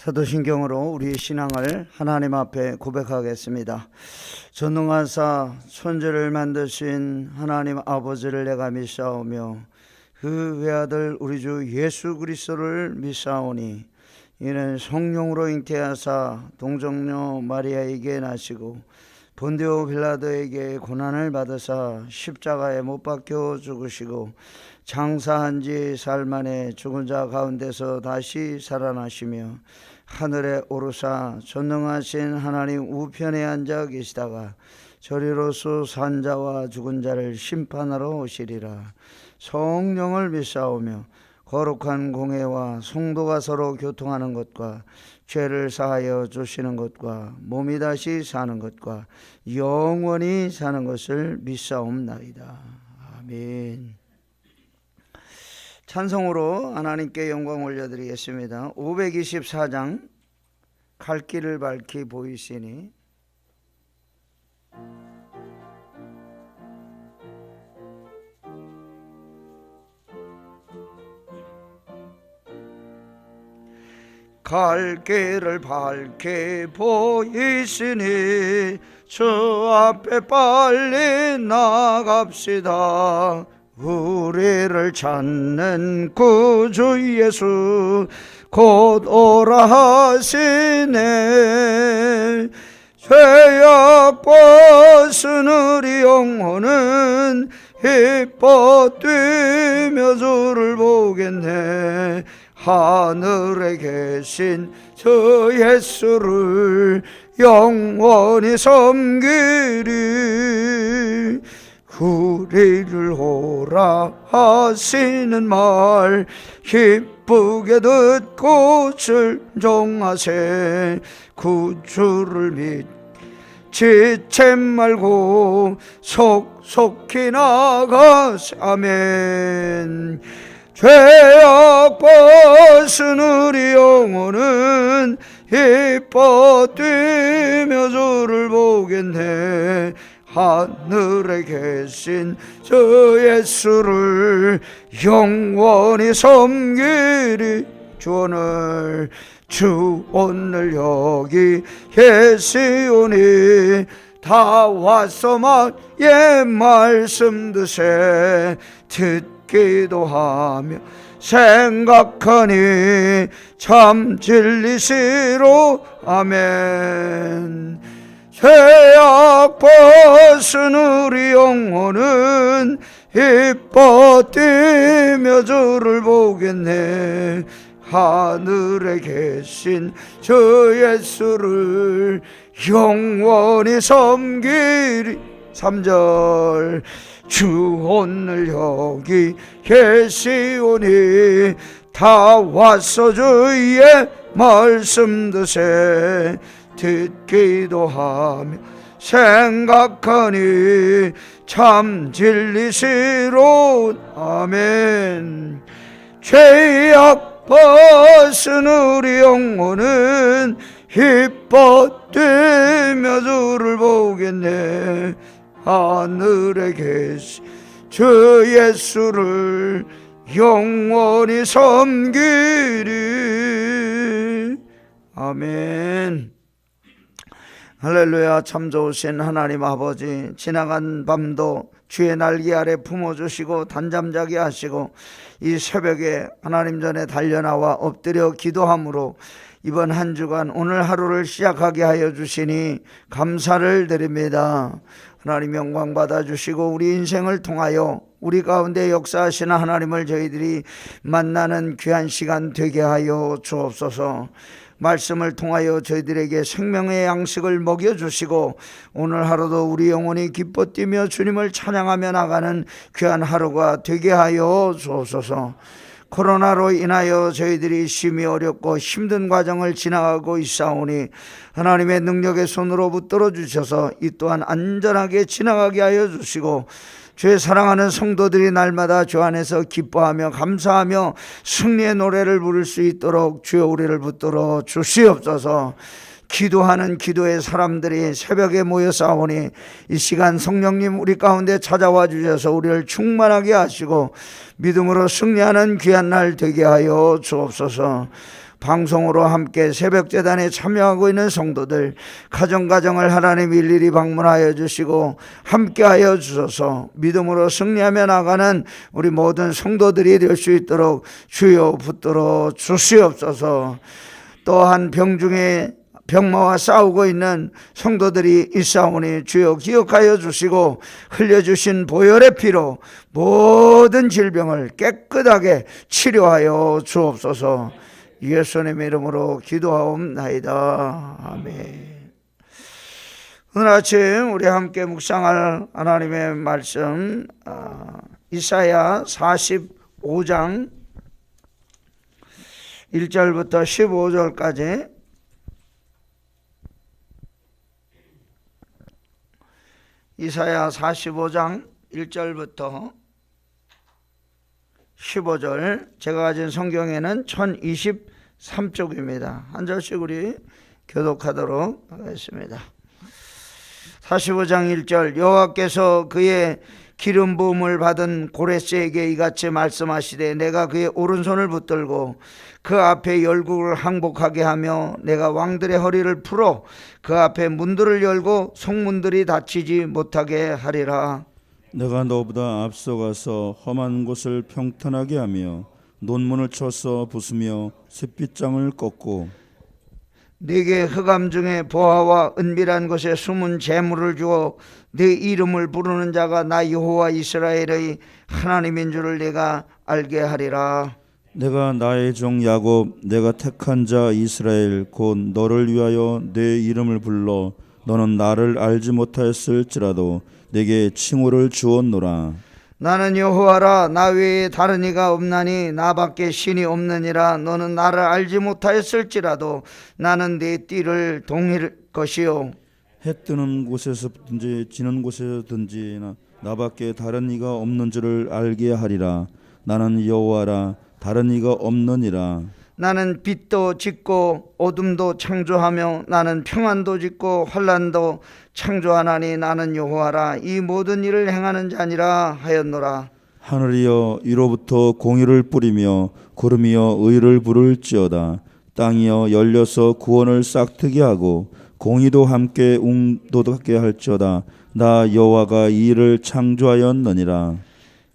사도신경으로 우리 신앙을 하나님 앞에 고백하겠습니다. 전능하사 천지를 만드신 하나님 아버지를 내가 믿사오며 그 외아들 우리 주 예수 그리스도를 믿사오니 이는 성령으로 잉태하사 동정녀 마리아에게 나시고 본디오 빌라도에게 고난을 받으사 십자가에 못 박혀 죽으시고 장사한 지 사흘 만에 죽은 자 가운데서 다시 살아나시며 하늘에 오르사 전능하신 하나님 우편에 앉아 계시다가 저리로서 산 자와 죽은 자를 심판하러 오시리라. 성령을 믿사오며 거룩한 공회와 성도가 서로 교통하는 것과 죄를 사하여 주시는 것과 몸이 다시 사는 것과 영원히 사는 것을 믿사옵나이다. 아멘. 찬송으로 하나님께 영광 올려드리겠습니다. 524장 갈 길을 밝히 보이시니. 갈 길을 밝히 보이시니 저 앞에 빨리 나갑시다. 우리를 찾는 구주 예수 곧 오라 하시네. 죄악 벗은 우리 영혼은 기뻐 뛰며 주를 보겠네. 하늘에 계신 저 예수를 영원히 섬기리. 우리를 오라 하시는 말 기쁘게 듣고 순종하세. 구주를 지체 말고 속속히 나가세. 아멘. 죄악 벗은 우리 영혼은 기뻐 뛰며 주를 보겠네. 하늘에 계신 저 예수를 영원히 섬기리. 주 오늘 여기 계시오니 다 와서 예 말씀 드세. 듣기도 하며 생각하니 참 진리시로. 아멘. 죄악 벗은 우리 영혼은 기뻐 뛰며 주를 보겠네. 하늘에 계신 저 예수를 영원히 섬기리. 3절 주 오늘 여기 계시오니 다 와서 주의 말씀 드세. 듣기도 하며 생각하니 참 진리시로. 아멘. 죄악 벗은 우리 영혼은 기뻐 뛰며 주를 보겠네. 하늘에 계신 주 예수를 영원히 섬기리. 아멘. 할렐루야. 참 좋으신 하나님 아버지, 지나간 밤도 주의 날개 아래 품어주시고 단잠자게 하시고 이 새벽에 하나님 전에 달려나와 엎드려 기도함으로 이번 한 주간 오늘 하루를 시작하게 하여 주시니 감사를 드립니다. 하나님 영광 받아주시고 우리 인생을 통하여 우리 가운데 역사하시는 하나님을 저희들이 만나는 귀한 시간 되게 하여 주옵소서. 말씀을 통하여 저희들에게 생명의 양식을 먹여주시고 오늘 하루도 우리 영혼이 기뻐 뛰며 주님을 찬양하며 나가는 귀한 하루가 되게 하여 주옵소서. 코로나로 인하여 저희들이 심히 어렵고 힘든 과정을 지나가고 있사오니 하나님의 능력의 손으로 붙들어 주셔서 이 또한 안전하게 지나가게 하여 주시고 주의 사랑하는 성도들이 날마다 주 안에서 기뻐하며 감사하며 승리의 노래를 부를 수 있도록 주여 우리를 붙들어 주시옵소서. 기도하는 기도의 사람들이 새벽에 모여 싸우니 이 시간 성령님 우리 가운데 찾아와 주셔서 우리를 충만하게 하시고 믿음으로 승리하는 귀한 날 되게 하여 주옵소서. 방송으로 함께 새벽재단에 참여하고 있는 성도들 가정가정을 하나님 일일이 방문하여 주시고 함께하여 주셔서 믿음으로 승리하며 나가는 우리 모든 성도들이 될 수 있도록 주여 붙들어 주시옵소서. 또한 병중에 병마와 싸우고 있는 성도들이 있사오니 주여 기억하여 주시고 흘려주신 보혈의 피로 모든 질병을 깨끗하게 치료하여 주옵소서. 예수님의 이름으로 기도하옵나이다. 아멘. 오늘 아침 우리 함께 묵상할 하나님의 말씀 이사야 45장 1절부터 15절까지 이사야 45장 1절부터 15절, 제가 가진 성경에는 1023쪽입니다. 한 절씩 우리 교독하도록 하겠습니다. 45장 1절, 여호와께서 그의 기름 부음을 받은 고레스에게 이같이 말씀하시되 내가 그의 오른손을 붙들고 그 앞에 열국을 항복하게 하며 내가 왕들의 허리를 풀어 그 앞에 문들을 열고 성문들이 닫히지 못하게 하리라. 내가 너보다 앞서가서 험한 곳을 평탄하게 하며 논문을 쳐서 부수며 셋빗장을 꺾고 네게 흑암 중에 보화와 은밀한 곳에 숨은 재물을 주어 네 이름을 부르는 자가 나 여호와 이스라엘의 하나님인 줄을 내가 알게 하리라. 내가 나의 종 야곱 내가 택한 자 이스라엘 곧 너를 위하여 내 이름을 불러 너는 나를 알지 못하였을지라도 내게 칭호를 주었노라. 나는 여호와라 나 외에 다른 이가 없나니 나밖에 신이 없느니라. 너는 나를 알지 못하였을지라도 나는 네 띠를 동일 것이요 해 뜨는 곳에서든지 지는 곳에서든지 나밖에 다른 이가 없는 줄을 알게 하리라. 나는 여호와라 다른 이가 없느니라. 나는 빛도 짓고 어둠도 창조하며 나는 평안도 짓고 환난도 창조하나니 나는 여호와라 이 모든 일을 행하는 자니라 하였노라. 하늘이여 위로부터 공의를 뿌리며 구름이여 의를 부를지어다. 땅이여 열려서 구원을 싹트게 하고 공의도 함께 웅돋게 할지어다. 나 여호와가 이 일을 창조하였느니라.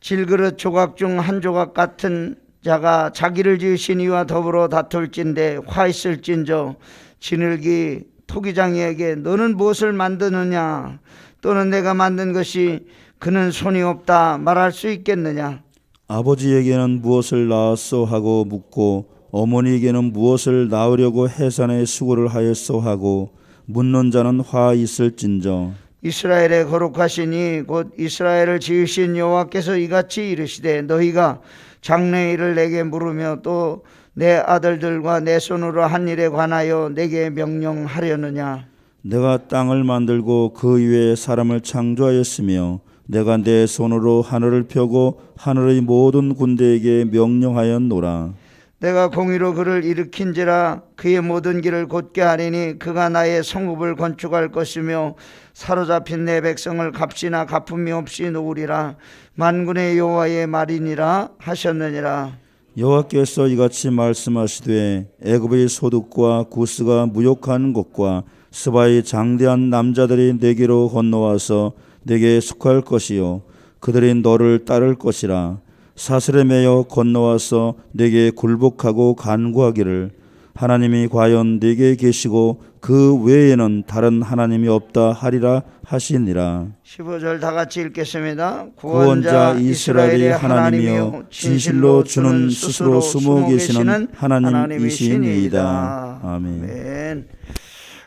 질그릇 조각 중 한 조각 같은 자가 자기를 지으신 이와 더불어 다툴진대 화 있을진저 지늘기 토기장이에게 너는 무엇을 만드느냐 또는 내가 만든 것이 그는 손이 없다 말할 수 있겠느냐. 아버지에게는 무엇을 낳았소 하고 묻고 어머니에게는 무엇을 낳으려고 해산의 수고를 하였소 하고 묻는 자는 화 있을진저. 이스라엘의 거룩하시니 곧 이스라엘을 지으신 여호와께서 이같이 이르시되 너희가 장래일을 내게 물으며 또 내 아들들과 내 손으로 한 일에 관하여 내게 명령하려느냐. 내가 땅을 만들고 그 위에 사람을 창조하였으며 내가 내 손으로 하늘을 펴고 하늘의 모든 군대에게 명령하였노라. 내가 공의로 그를 일으킨지라 그의 모든 길을 곧게 하리니 그가 나의 성읍을 건축할 것이며 사로잡힌 내 백성을 값이나 갚음이 없이 놓으리라. 만군의 여호와의 말이니라 하셨느니라. 여호와께서 이같이 말씀하시되 애굽의 소득과 구스가 무욕한 곳과 스바의 장대한 남자들이 내게로 건너와서 내게 속할 것이요 그들이 너를 따를 것이라. 사슬에 매여 건너와서 내게 굴복하고 간구하기를 하나님이 과연 내게 계시고 그 외에는 다른 하나님이 없다 하리라 하시니라. 15절 다 같이 읽겠습니다. 구원자 이스라엘의 하나님이여 진실로 주는 스스로 숨어 계시는 하나님이시니이다. 아멘.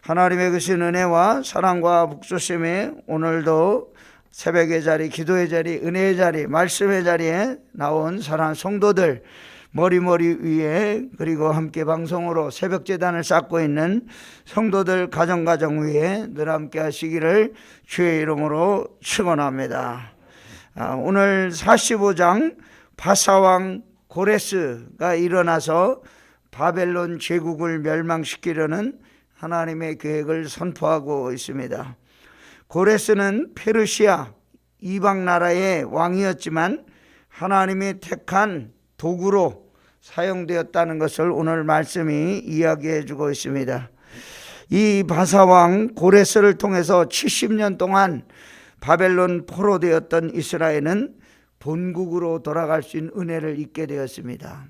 하나님의 크신 은혜와 사랑과 복주심이 오늘도 새벽의 자리, 기도의 자리, 은혜의 자리, 말씀의 자리에 나온 사랑하는 성도들 머리 위에 그리고 함께 방송으로 새벽재단을 쌓고 있는 성도들 가정 위에 늘 함께 하시기를 주의 이름으로 축원합니다. 오늘 45장 바사왕 고레스가 일어나서 바벨론 제국을 멸망시키려는 하나님의 계획을 선포하고 있습니다. 고레스는 페르시아 이방 나라의 왕이었지만 하나님이 택한 도구로 사용되었다는 것을 오늘 말씀이 이야기해 주고 있습니다. 이 바사왕 고레스를 통해서 70년 동안 바벨론 포로되었던 이스라엘은 본국으로 돌아갈 수 있는 은혜를 입게 되었습니다.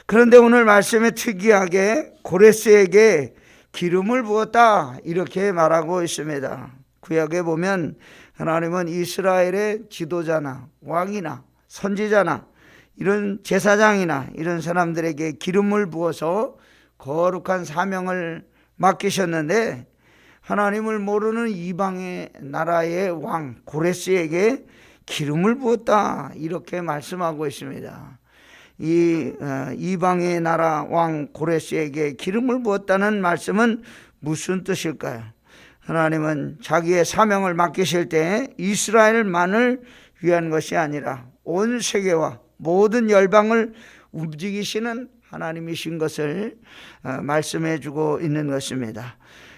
그런데 오늘 말씀에 특이하게 고레스에게 기름을 부었다 이렇게 말하고 있습니다. 구약에 보면 하나님은 이스라엘의 지도자나 왕이나 선지자나 이런 제사장이나 이런 사람들에게 기름을 부어서 거룩한 사명을 맡기셨는데, 하나님을 모르는 이방의 나라의 왕 고레스에게 기름을 부었다 이렇게 말씀하고 있습니다. 이 이방의 나라 왕 고레스에게 기름을 부었다는 말씀은 무슨 뜻일까요? 하나님은 자기의 사명을 맡기실 때 이스라엘만을 위한 것이 아니라 온 세계와 모든 열방을 움직이시는 하나님이신 것을 말씀해 주고 있는 것입니다.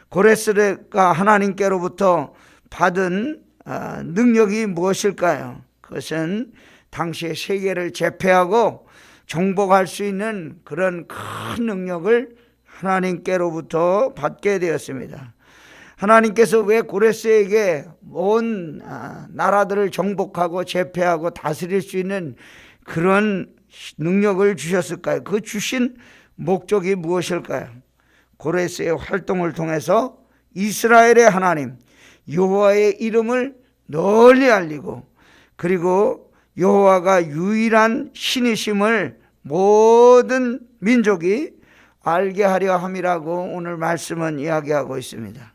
고레스가 하나님께로부터 받은 능력이 무엇일까요? 그것은 당시의 세계를 제패하고 정복할 수 있는 그런 큰 능력을 하나님께로부터 받게 되었습니다. 하나님께서 왜 고레스에게 온 나라들을 정복하고 제패하고 다스릴 수 있는 그런 능력을 주셨을까요? 그 주신 목적이 무엇일까요? 고레스의 활동을 통해서 이스라엘의 하나님 여호와의 이름을 널리 알리고, 그리고 여호와가 유일한 신이심을 모든 민족이 알게 하려 함이라고 오늘 말씀은 이야기하고 있습니다.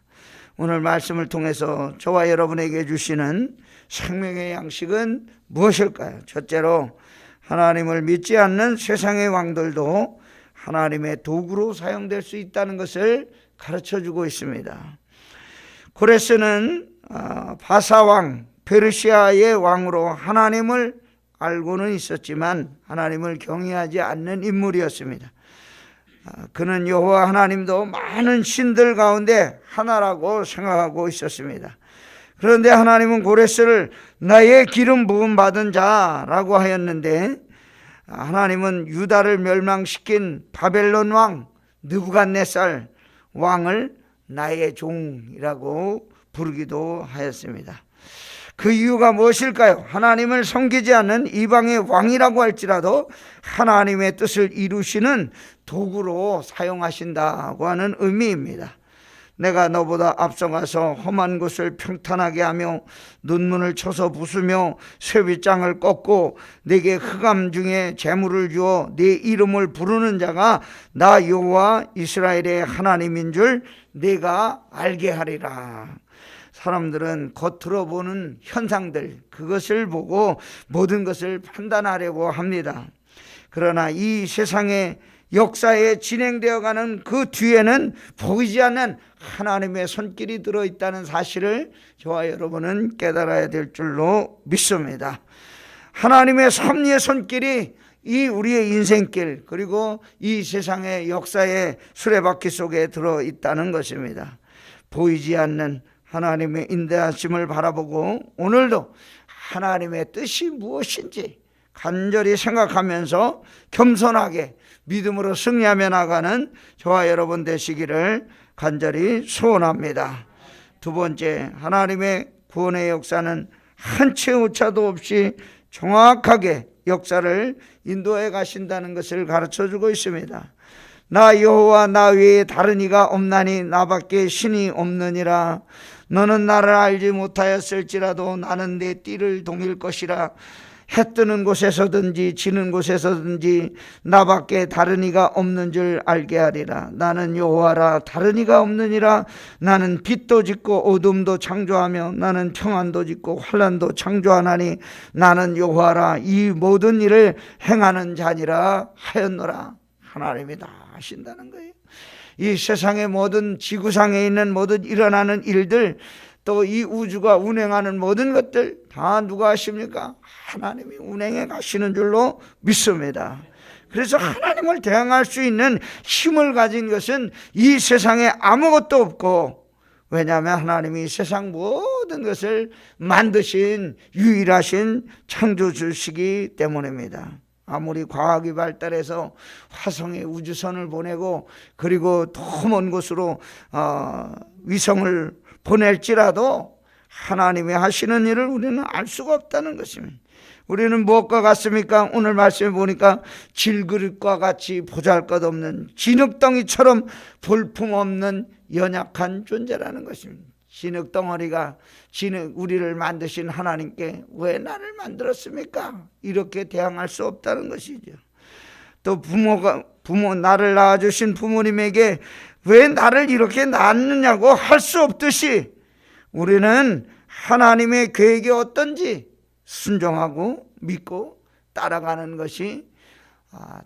오늘 말씀을 통해서 저와 여러분에게 주시는 생명의 양식은 무엇일까요? 첫째로 하나님을 믿지 않는 세상의 왕들도 하나님의 도구로 사용될 수 있다는 것을 가르쳐주고 있습니다. 고레스는 바사왕 페르시아의 왕으로 하나님을 알고는 있었지만 하나님을 경외하지 않는 인물이었습니다. 그는 여호와 하나님도 많은 신들 가운데 하나라고 생각하고 있었습니다. 그런데 하나님은 고레스를 나의 기름 부음 받은 자라고 하였는데, 하나님은 유다를 멸망시킨 바벨론 왕 느부갓네살 왕을 나의 종이라고 부르기도 하였습니다. 그 이유가 무엇일까요? 하나님을 섬기지 않는 이방의 왕이라고 할지라도 하나님의 뜻을 이루시는 도구로 사용하신다고 하는 의미입니다. 내가 너보다 앞서가서 험한 곳을 평탄하게 하며 눈문을 쳐서 부수며 쇠빗장을 꺾고 내게 흑암 중에 재물을 주어 네 이름을 부르는 자가 나 여호와 이스라엘의 하나님인 줄 네가 알게 하리라. 사람들은 겉으로 보는 현상들, 그것을 보고 모든 것을 판단하려고 합니다. 그러나 이 세상의 역사에 진행되어가는 그 뒤에는 보이지 않는 하나님의 손길이 들어있다는 사실을 저와 여러분은 깨달아야 될 줄로 믿습니다. 하나님의 섭리의 손길이 이 우리의 인생길, 그리고 이 세상의 역사의 수레바퀴 속에 들어있다는 것입니다. 보이지 않는 하나님의 인도하심을 바라보고 오늘도 하나님의 뜻이 무엇인지 간절히 생각하면서 겸손하게 믿음으로 승리하며 나가는 저와 여러분 되시기를 간절히 소원합니다. 두 번째, 하나님의 구원의 역사는 한 채 오차도 없이 정확하게 역사를 인도해 가신다는 것을 가르쳐주고 있습니다. 나 여호와 나 외에 다른 이가 없나니 나밖에 신이 없느니라. 너는 나를 알지 못하였을지라도 나는 내 띠를 동일 것이라. 해 뜨는 곳에서든지 지는 곳에서든지 나밖에 다른 이가 없는 줄 알게 하리라. 나는 여호와라, 다른 이가 없느니라. 나는 빛도 짓고 어둠도 창조하며 나는 평안도 짓고 환난도 창조하나니 나는 여호와라, 이 모든 일을 행하는 자니라 하였노라. 하나님이 다 하신다는 거예요. 이 세상의 모든 지구상에 있는 모든 일어나는 일들, 또 이 우주가 운행하는 모든 것들 다 누가 하십니까? 하나님이 운행해 가시는 줄로 믿습니다. 그래서 하나님을 대항할 수 있는 힘을 가진 것은 이 세상에 아무것도 없고, 왜냐하면 하나님이 세상 모든 것을 만드신 유일하신 창조주시기 때문입니다. 아무리 과학이 발달해서 화성에 우주선을 보내고 그리고 더 먼 곳으로 위성을 보낼지라도 하나님이 하시는 일을 우리는 알 수가 없다는 것입니다. 우리는 무엇과 같습니까? 오늘 말씀해 보니까 질그릇과 같이 보잘것없는 진흙덩이처럼 볼품없는 연약한 존재라는 것입니다. 진흙덩어리가 우리를 만드신 하나님께 왜 나를 만들었습니까? 이렇게 대항할 수 없다는 것이죠. 또 나를 낳아주신 부모님에게 왜 나를 이렇게 낳았느냐고 할 수 없듯이 우리는 하나님의 계획이 어떤지 순종하고 믿고 따라가는 것이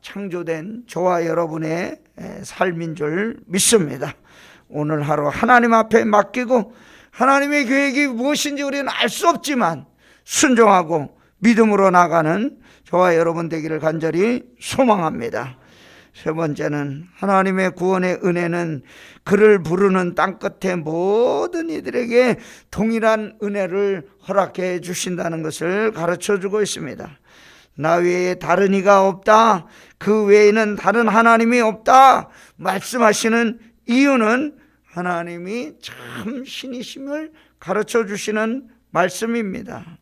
창조된 저와 여러분의 삶인 줄 믿습니다. 오늘 하루 하나님 앞에 맡기고 하나님의 계획이 무엇인지 우리는 알 수 없지만 순종하고 믿음으로 나가는 저와 여러분 되기를 간절히 소망합니다. 세 번째는 하나님의 구원의 은혜는 그를 부르는 땅끝의 모든 이들에게 동일한 은혜를 허락해 주신다는 것을 가르쳐주고 있습니다. 나 외에 다른 이가 없다, 그 외에는 다른 하나님이 없다 말씀하시는 이유는 하나님이 참 신이심을 가르쳐 주시는 말씀입니다.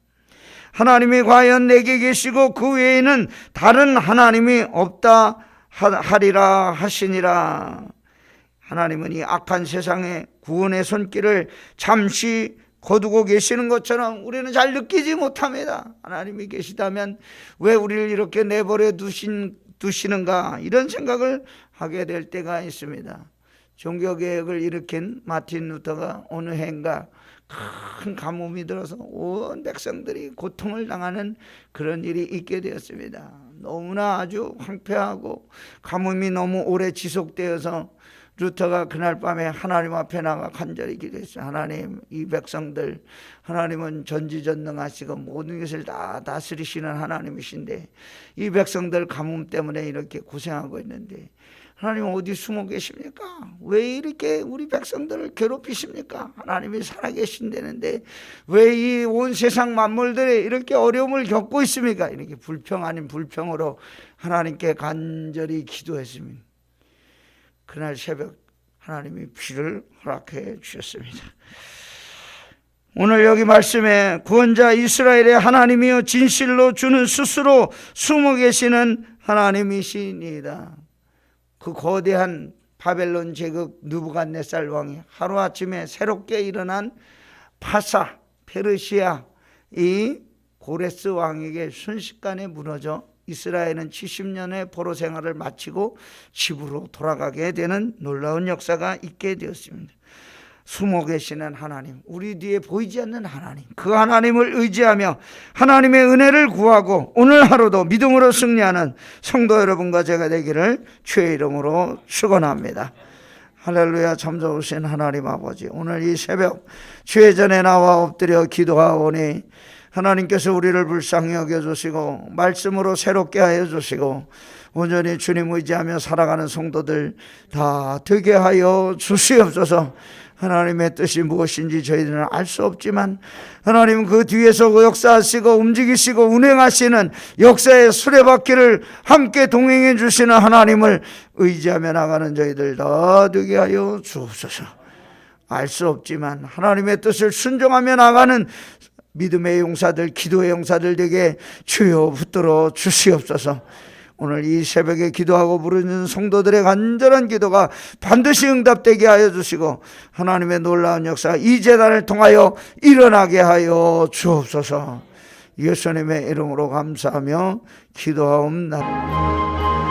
하나님이 과연 내게 계시고 그 외에는 다른 하나님이 없다 하리라 하시니라. 하나님은 이 악한 세상에 구원의 손길을 잠시 거두고 계시는 것처럼 우리는 잘 느끼지 못합니다. 하나님이 계시다면 왜 우리를 이렇게 내버려 두시는가 이런 생각을 하게 될 때가 있습니다. 종교개혁을 일으킨 마틴 루터가 어느 해인가 큰 가뭄이 들어서 온 백성들이 고통을 당하는 그런 일이 있게 되었습니다. 너무나 아주 황폐하고 가뭄이 너무 오래 지속되어서 루터가 그날 밤에 하나님 앞에 나가 간절히 기도했어요. 하나님, 이 백성들, 하나님은 전지전능하시고 모든 것을 다 다스리시는 하나님이신데 이 백성들 가뭄 때문에 이렇게 고생하고 있는데 하나님 어디 숨어 계십니까? 왜 이렇게 우리 백성들을 괴롭히십니까? 하나님이 살아계신다는데 왜 이 온 세상 만물들이 이렇게 어려움을 겪고 있습니까? 이렇게 불평 아닌 불평으로 하나님께 간절히 기도했습니다. 그날 새벽 하나님이 비를 허락해 주셨습니다. 오늘 여기 말씀에 구원자 이스라엘의 하나님이여 진실로 주는 스스로 숨어 계시는 하나님이시니이다. 그 거대한 바벨론 제국 느부갓네살 왕이 하루아침에 새롭게 일어난 파사 페르시아 이 고레스 왕에게 순식간에 무너져 이스라엘은 70년의 포로 생활을 마치고 집으로 돌아가게 되는 놀라운 역사가 있게 되었습니다. 숨어 계시는 하나님, 우리 뒤에 보이지 않는 하나님, 그 하나님을 의지하며 하나님의 은혜를 구하고 오늘 하루도 믿음으로 승리하는 성도 여러분과 제가 되기를 주의 이름으로 축원합니다. 할렐루야. 참 좋으신 하나님 아버지, 오늘 이 새벽 주의 전에 나와 엎드려 기도하오니 하나님께서 우리를 불쌍히 여겨주시고 말씀으로 새롭게 하여 주시고 온전히 주님 의지하며 살아가는 성도들 다 되게 하여 주시옵소서. 하나님의 뜻이 무엇인지 저희들은 알 수 없지만 하나님 그 뒤에서 역사하시고 움직이시고 운행하시는 역사의 수레바퀴를 함께 동행해 주시는 하나님을 의지하며 나가는 저희들 다 되게 하여 주옵소서. 알 수 없지만 하나님의 뜻을 순종하며 나가는 믿음의 용사들, 기도의 용사들 되게 주여 붙들어 주시옵소서. 오늘 이 새벽에 기도하고 부르는 성도들의 간절한 기도가 반드시 응답되게 하여 주시고 하나님의 놀라운 역사가 이 제단을 통하여 일어나게 하여 주옵소서. 예수님의 이름으로 감사하며 기도하옵나이다.